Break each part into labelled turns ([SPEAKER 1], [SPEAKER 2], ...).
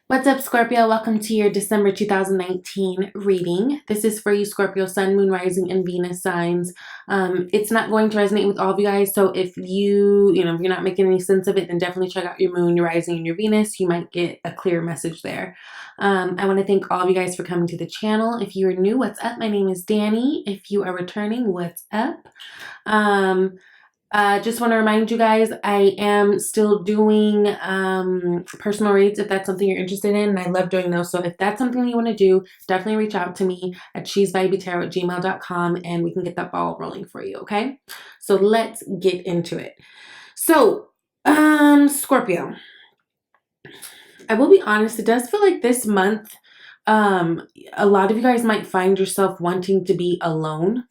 [SPEAKER 1] What's up, Scorpio? Welcome to your December 2019 reading. This is for you, Scorpio, Sun, Moon, Rising, and Venus signs. It's not going to resonate with all of you guys, so if if you're not making any sense of it, then definitely check out your Moon, your Rising, and your Venus. You might get a clear message there. I want to thank all of you guys for coming to the channel. If you are new, what's up? My name is Danny. If you are returning, what's up? Just want to remind you guys, I am still doing personal reads if that's something you're interested in, and I love doing those. So if that's something you want to do, definitely reach out to me at cheesevibeytarot@gmail.com and we can get that ball rolling for you, okay? So let's get into it. So, Scorpio, I will be honest, it does feel like this month, a lot of you guys might find yourself wanting to be alone.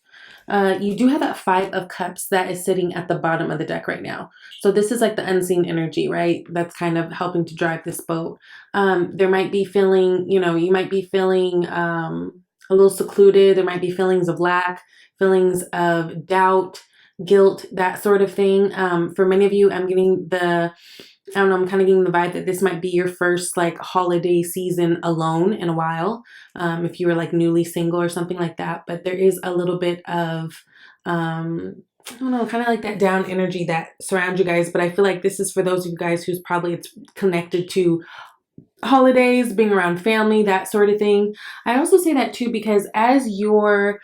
[SPEAKER 1] You do have that Five of Cups that is sitting at the bottom of the deck right now. So this is like the unseen energy, right? That's kind of helping to drive this boat. There might be feeling, you might be feeling a little secluded. There might be feelings of lack, feelings of doubt, guilt, that sort of thing. For many of you, I'm kind of getting the vibe that this might be your first like holiday season alone in a while. If you were like newly single or something like that, but there is a little bit of, I don't know, kind of like that down energy that surrounds you guys. But I feel like this is for those of you guys who's probably it's connected to holidays, being around family, that sort of thing. I also say that too because as your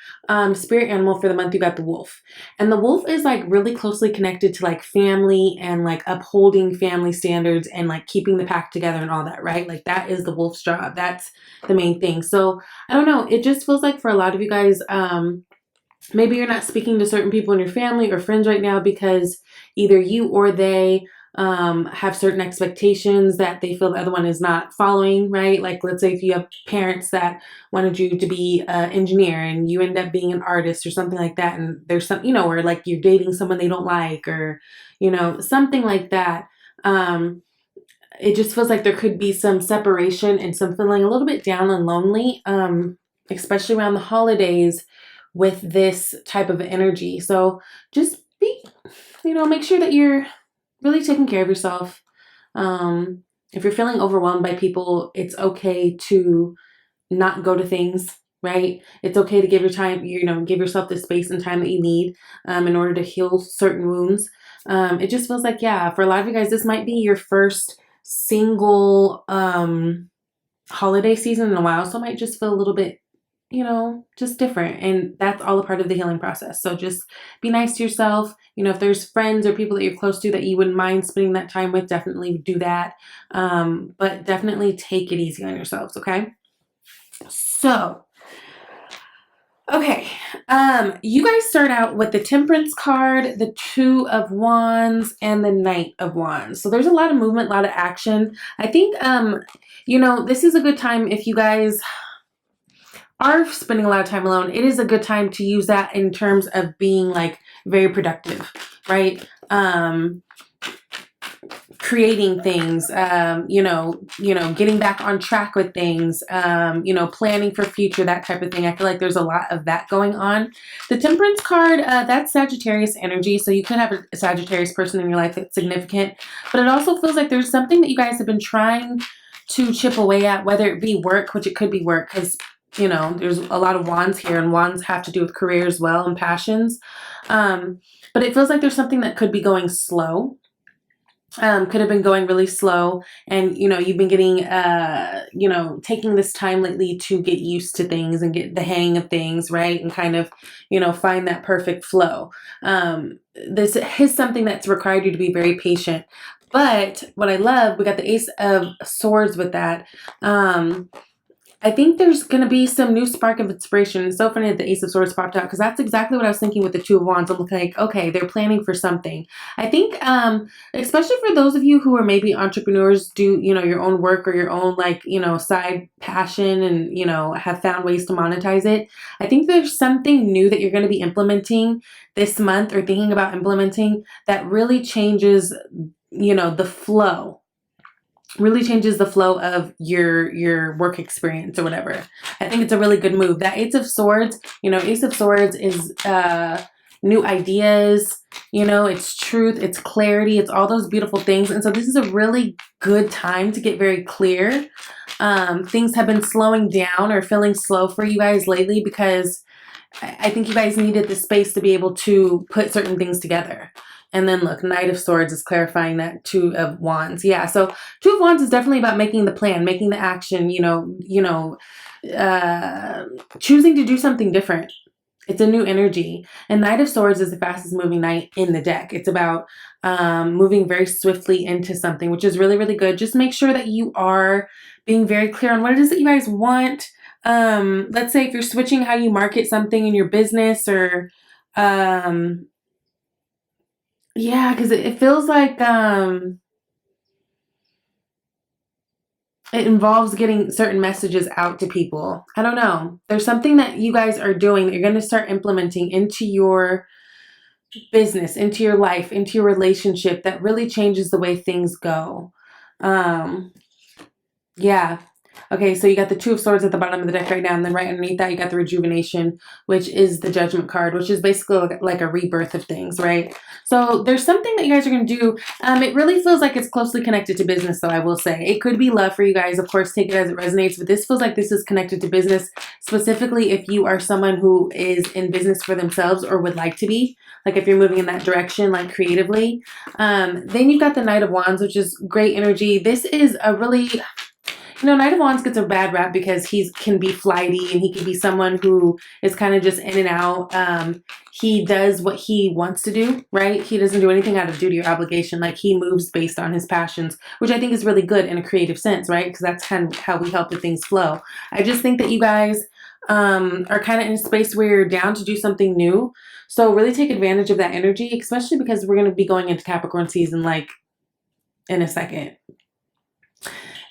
[SPEAKER 1] spirit animal for the month, you got the wolf, and the wolf is like really closely connected to like family and like upholding family standards and like keeping the pack together and all that, right? Like that is the wolf's job. That's the main thing. So I don't know, it just feels like for a lot of you guys, maybe you're not speaking to certain people in your family or friends right now because either you or they have certain expectations that they feel the other one is not following, right? Like let's say if you have parents that wanted you to be an engineer and you end up being an artist or something like that, and there's some, or like you're dating someone they don't like, or something like that. It just feels like there could be some separation and some feeling a little bit down and lonely, especially around the holidays with this type of energy. So just be, make sure that you're really taking care of yourself. If you're feeling overwhelmed by people, it's okay to not go to things, right? It's okay to give your time, give yourself the space and time that you need in order to heal certain wounds. It just feels like, yeah, for a lot of you guys, this might be your first single holiday season in a while. So it might just feel a little bit just different. And that's all a part of the healing process. So just be nice to yourself. If there's friends or people that you're close to that you wouldn't mind spending that time with, definitely do that. But definitely take it easy on yourselves, okay? So, okay. You guys start out with the Temperance card, the Two of Wands, and the Knight of Wands. So there's a lot of movement, a lot of action. I think, this is a good time if you guys are spending a lot of time alone. It is a good time to use that in terms of being like very productive, right? Creating things, getting back on track with things, planning for future, that type of thing. I feel like there's a lot of that going on. The Temperance card, that's Sagittarius energy. So you could have a Sagittarius person in your life that's significant, but it also feels like there's something that you guys have been trying to chip away at, whether it be work, which it could be work, because there's a lot of wands here, and wands have to do with career as well and passions. But it feels like there's something that could be going slow. Could have been going really slow, and you've been getting taking this time lately to get used to things and get the hang of things, right? And kind of find that perfect flow. This is something that's required you to be very patient. But what I love, we got the Ace of Swords with that. I think there's going to be some new spark of inspiration. It's so funny that the Ace of Swords popped out because that's exactly what I was thinking with the Two of Wands. I'm like, okay, they're planning for something. I think, especially for those of you who are maybe entrepreneurs, do, your own work or your own side passion and, have found ways to monetize it. I think there's something new that you're going to be implementing this month or thinking about implementing that really changes, the flow. Really changes the flow of your work experience or whatever. I think it's a really good move. That Ace of Swords, Ace of Swords is new ideas, you know, it's truth, it's clarity, it's all those beautiful things. And so this is a really good time to get very clear. Things have been slowing down or feeling slow for you guys lately because I think you guys needed the space to be able to put certain things together. And then look, Knight of Swords is clarifying that. Two of Wands. Yeah, so Two of Wands is definitely about making the plan, making the action, choosing to do something different. It's a new energy. And Knight of Swords is the fastest moving knight in the deck. It's about moving very swiftly into something, which is really, really good. Just make sure that you are being very clear on what it is that you guys want. Let's say if you're switching how you market something in your business or, yeah, because it feels like it involves getting certain messages out to people. I don't know. There's something that you guys are doing that you're going to start implementing into your business, into your life, into your relationship that really changes the way things go. Yeah. Okay, so you got the Two of Swords at the bottom of the deck right now, and then right underneath that you got the Rejuvenation, which is the Judgment card, which is basically like a rebirth of things, right? So there's something that you guys are going to do. It really feels like it's closely connected to business, though, I will say. It could be love for you guys. Of course, take it as it resonates, but this feels like this is connected to business, specifically if you are someone who is in business for themselves or would like to be, like if you're moving in that direction, like creatively. Then you've got the Knight of Wands, which is great energy. This is a really... Knight of Wands gets a bad rap because he can be flighty and he can be someone who is kind of just in and out. He does what he wants to do, right? He doesn't do anything out of duty or obligation. Like he moves based on his passions, which I think is really good in a creative sense, right? Because that's kind of how we help the things flow. I just think that you guys are kind of in a space where you're down to do something new. So really take advantage of that energy, especially because we're going to be going into Capricorn season like in a second.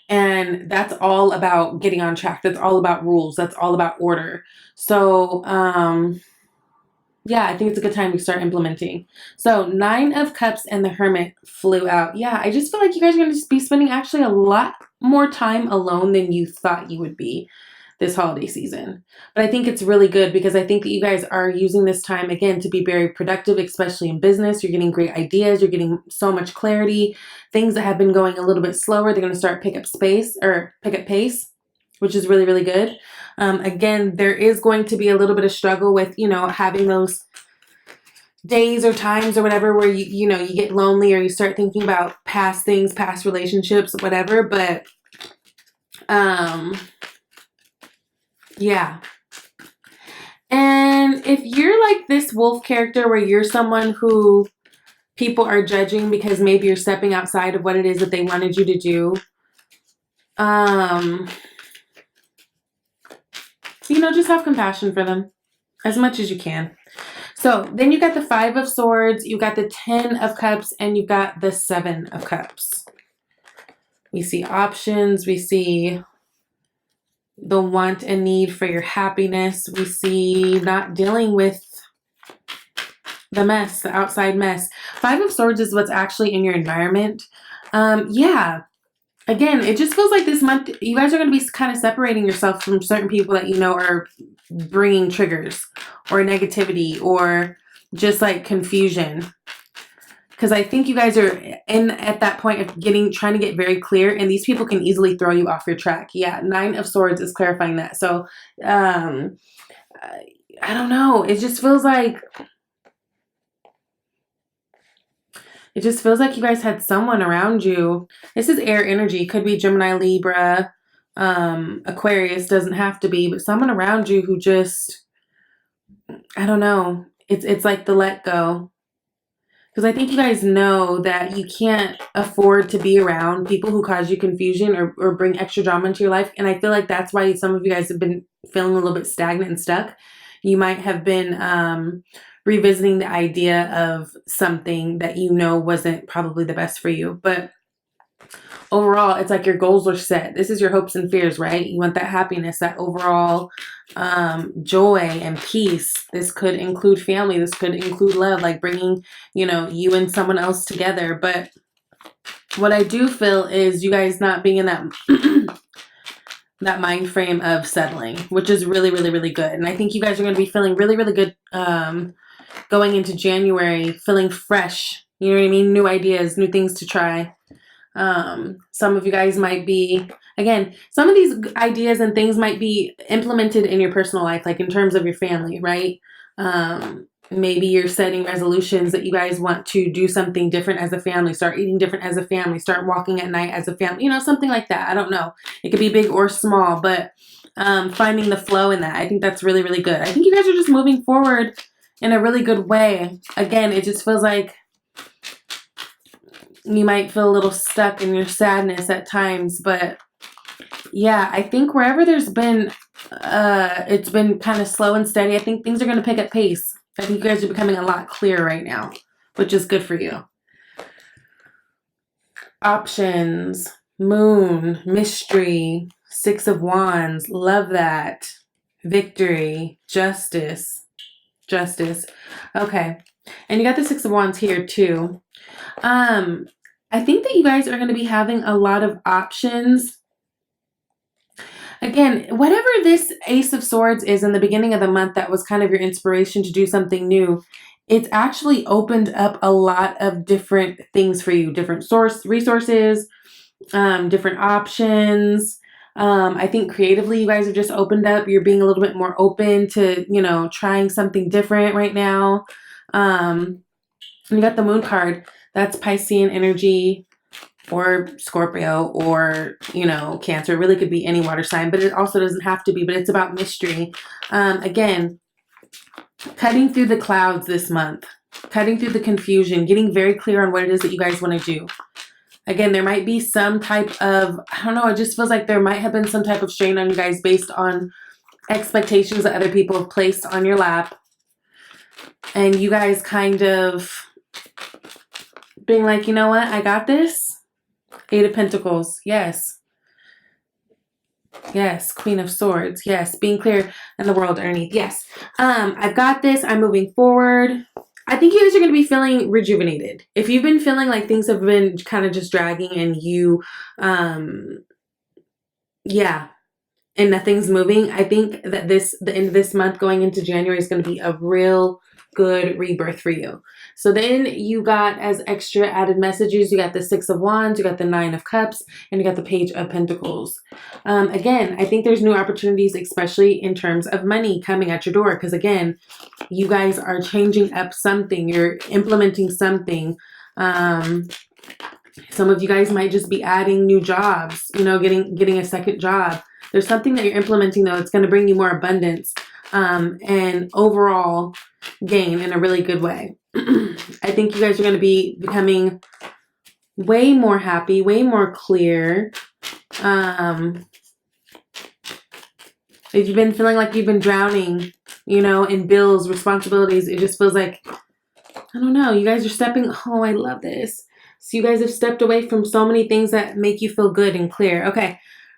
[SPEAKER 1] And that's all about getting on track. That's all about rules. That's all about order. So, yeah, I think it's a good time to start implementing. So, Nine of Cups and the Hermit flew out. Yeah, I just feel like you guys are going to be spending actually a lot more time alone than you thought you would be this holiday season. But I think it's really good because I think that you guys are using this time, again, to be very productive, especially in business. You're getting great ideas. You're getting so much clarity. Things that have been going a little bit slower, they're going to start pick up pace, which is really, really good. Again, there is going to be a little bit of struggle with, having those days or times or whatever where you get lonely or you start thinking about past things, past relationships, whatever. But, yeah. And if you're like this wolf character where you're someone who people are judging because maybe you're stepping outside of what it is that they wanted you to do, just have compassion for them as much as you can. So then you got the Five of Swords, you got the 10 of Cups, and you got the 7 of Cups. We see options, we see the want and need for your happiness. We see not dealing with the mess, the outside mess. Five of Swords is what's actually in your environment. Yeah. Again, it just feels like this month you guys are going to be kind of separating yourself from certain people that are bringing triggers or negativity or just like confusion. Because I think you guys are at that point of trying to get very clear, and these people can easily throw you off your track. Yeah, Nine of Swords is clarifying that. So, I don't know. It just feels like you guys had someone around you. This is air energy. Could be Gemini, Libra, Aquarius. Doesn't have to be, but someone around you who just, I don't know. It's like the let go. Because I think you guys know that you can't afford to be around people who cause you confusion or bring extra drama into your life. And I feel like that's why some of you guys have been feeling a little bit stagnant and stuck. You might have been revisiting the idea of something that wasn't probably the best for you. But overall, it's like your goals are set. This is your hopes and fears, right? You want that happiness, that overall joy and peace. This could include family. This could include love, like bringing, you and someone else together. But what I do feel is you guys not being in that that mind frame of settling, which is really, really, really good. And I think you guys are going to be feeling really, really good going into January, feeling fresh. You know what I mean? New ideas, new things to try. Some of you guys might be, again, some of these ideas and things might be implemented in your personal life, like in terms of your family, right? Maybe you're setting resolutions that you guys want to do something different as a family, start eating different as a family, start walking at night as a family, you know, something like that. I don't know. It could be big or small, but finding the flow in that. I think that's really, really good. I think you guys are just moving forward in a really good way. Again, it just feels like you might feel a little stuck in your sadness at times, but yeah, I think wherever there's been, it's been kind of slow and steady. I think things are going to pick up pace. I think you guys are becoming a lot clearer right now, which is good for you. Options, moon, mystery, 6 of Wands. Love that. Victory, justice. Okay. And you got the 6 of Wands here too. I think that you guys are going to be having a lot of options. Again, whatever this Ace of Swords is in the beginning of the month that was kind of your inspiration to do something new, it's actually opened up a lot of different things for you, different resources, different options. I think creatively you guys have just opened up. You're being a little bit more open to, you know, trying something different right now. And you got the Moon card. That's Piscean energy, or Scorpio, or, you know, Cancer. It really could be any water sign, but it also doesn't have to be, but it's about mystery. Again, cutting through the clouds this month, cutting through the confusion, getting very clear on what it is that you guys want to do. Again, there might be some type of, I don't know, it just feels like there might have been some type of strain on you guys based on expectations that other people have placed on your lap. And you guys kind of being like, you know what, I got this. 8 of Pentacles, yes. Yes, Queen of Swords, yes. Being clear in the world underneath, yes. I've got this, I'm moving forward. I think you guys are going to be feeling rejuvenated. If you've been feeling like things have been kind of just dragging and you, yeah, and nothing's moving, I think that the end of this month going into January is going to be a real good rebirth for you. So then you got, as extra added messages, you got the 6 of Wands, you got the 9 of Cups, and you got the Page of Pentacles. Again, I think there's new opportunities, especially in terms of money coming at your door. Because again, you guys are changing up something. You're implementing something. Some of you guys might just be adding new jobs, you know, getting a second job. There's something that you're implementing, though. It's going to bring you more abundance and overall gain in a really good way. I think you guys are going to be becoming way more happy, way more clear. If you've been feeling like you've been drowning, you know, in bills, responsibilities, it just feels like, I don't know, you guys are stepping, oh, I love this. So you guys have stepped away from so many things that make you feel good and clear.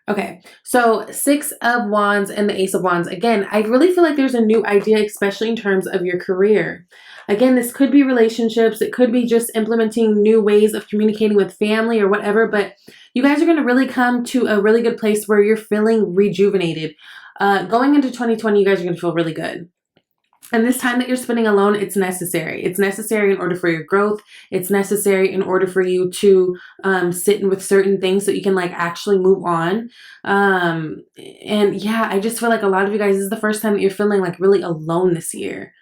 [SPEAKER 1] Okay, so 6 of Wands and the Ace of Wands. Again, I really feel like there's a new idea, especially in terms of your career. Again, this could be relationships. It could be just implementing new ways of communicating with family or whatever, but you guys are going to really come to a really good place where you're feeling rejuvenated. Going into 2020, you guys are going to feel really good. And this time that you're spending alone, it's necessary. It's necessary in order for your growth. It's necessary in order for you to sit in with certain things so you can like actually move on. And yeah, I just feel like a lot of you guys, this is the first time that you're feeling like really alone this year.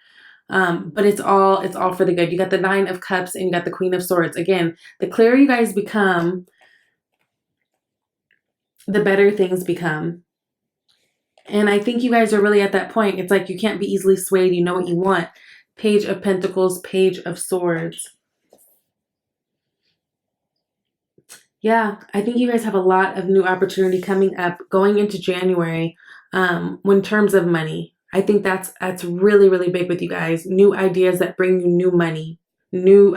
[SPEAKER 1] But it's all for the good. You got the 9 of Cups and you got the Queen of Swords. Again, the clearer you guys become, the better things become. And I think you guys are really at that point. It's like you can't be easily swayed. You know what you want. Page of Pentacles, Page of Swords. Yeah, I think you guys have a lot of new opportunity coming up going into January in terms of money. I think that's really, really big with you guys. New ideas that bring you new money, new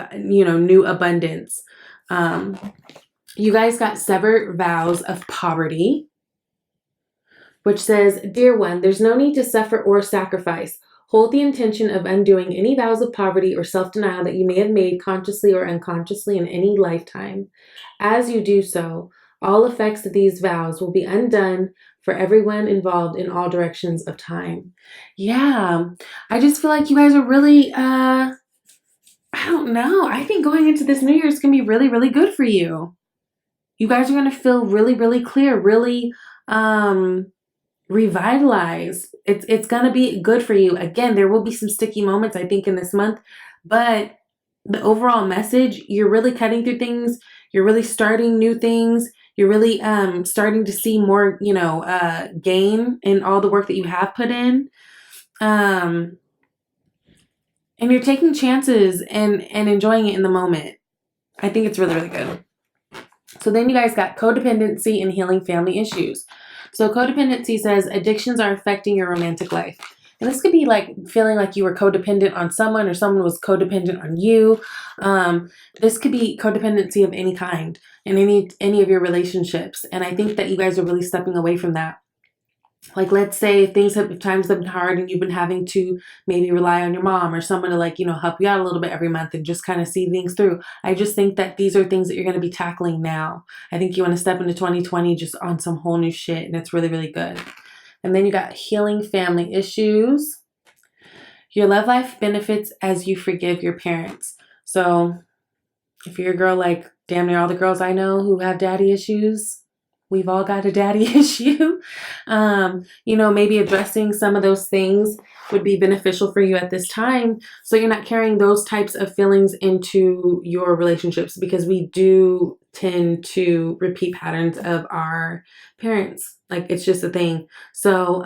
[SPEAKER 1] abundance. You guys got severed vows of poverty, which says, Dear one, there's no need to suffer or sacrifice. Hold the intention of undoing any vows of poverty or self-denial that you may have made consciously or unconsciously in any lifetime. As you do so, All effects of these vows will be undone for everyone involved in all directions of time. Yeah, I just feel like you guys are really, I don't know. I think going into this new year is going to be really, really good for you. You guys are going to feel really, really clear, really revitalized. It's going to be good for you. Again, there will be some sticky moments, I think, in this month, but the overall message, you're really cutting through things. You're really starting new things. You're really starting to see more, gain in all the work that you have put in. And you're taking chances and enjoying it in the moment. I think it's really, really good. So then you guys got codependency and healing family issues. So codependency says addictions are affecting your romantic life. And this could be like feeling like you were codependent on someone or someone was codependent on you. This could be codependency of any kind in any of your relationships. And I think that you guys are really stepping away from that. Like, let's say times have been hard and you've been having to maybe rely on your mom or someone to help you out a little bit every month and just kind of see things through. I just think that these are things that you're going to be tackling now. I think you want to step into 2020 just on some whole new shit, and it's really, really good. And then you got healing family issues. Your love life benefits as you forgive your parents. So if you're a girl like damn near all the girls I know who have daddy issues, we've all got a daddy issue. Maybe addressing some of those things would be beneficial for you at this time. So you're not carrying those types of feelings into your relationships, because we do tend to repeat patterns of our parents. Like, it's just a thing. So,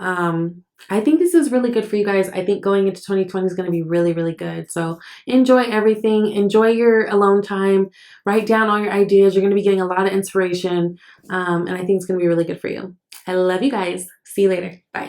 [SPEAKER 1] I think this is really good for you guys. I think going into 2020 is going to be really, really good. So enjoy everything. Enjoy your alone time. Write down all your ideas. You're going to be getting a lot of inspiration. And I think it's going to be really good for you. I love you guys. See you later. Bye.